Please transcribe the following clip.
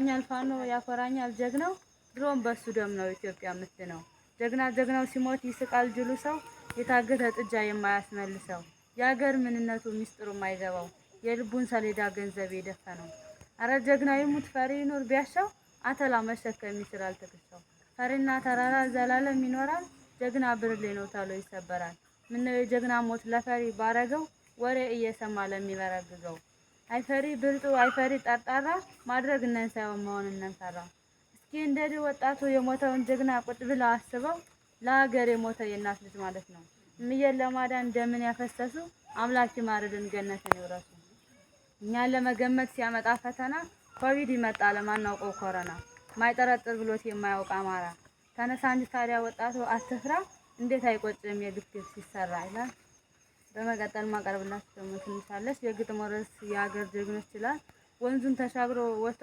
ያፈራኛል ፋኖ ያፈራኛል ጀግናው ድሮም በሱ ደም ነው ኢትዮጵያ የምትነው። ጀግናው ሲሞት ይስቃል ጅሉ ሰው የታገተ ጥጃ የማያስመልሰው የአገር ምንነቱ ሚስጥሩ የማይገባው የልቡን ሰሌዳ ገንዘብ የደፈነው። አረ ጀግናው ይሙት ፈሪ ይኑር ቢያሻው አተላ መሸከም ይችላል ትከሻው። ፈሪና ተራራ ዘላለም ይኖራል ጀግና ብርሌ ነው ተሎ ይሰበራል። ምነው የጀግና ሞት ለፈሪ ባረገው ወሬ እየሰማ ለሚበረግገው። አይፈሪ ብልጡ አይፈሪ ጠርጣራ ማድረግ እነን ሳይሆን መሆን እንንሰራ። እስኪ እንደዚህ ወጣቱ የሞተውን ጀግና ቁጭ ብላ አስበው ለሀገር የሞተ የእናት ልጅ ማለት ነው። እምዬን ለማዳን ደምን ያፈሰሱ አምላክ ይማርልን ገነትን ይውረሱ። እኛን ለመገመት ሲያመጣ ፈተና ኮቪድ ይመጣ ለማናውቀው ኮረና ማይጠረጥር ብሎት የማያውቅ አማራ። ተነሳ እንጂ ታዲያ ወጣቱ አትፍራ እንዴት አይቆጭም የግፍ ሲሰራ ይላል። በመቀጠል ማቀርብላችሁ ደግሞ ትንሽ አለች የግጥም ርዕስ የሀገር ጀግኖች ይላል። ወንዙን ተሻግሮ ወጥቶ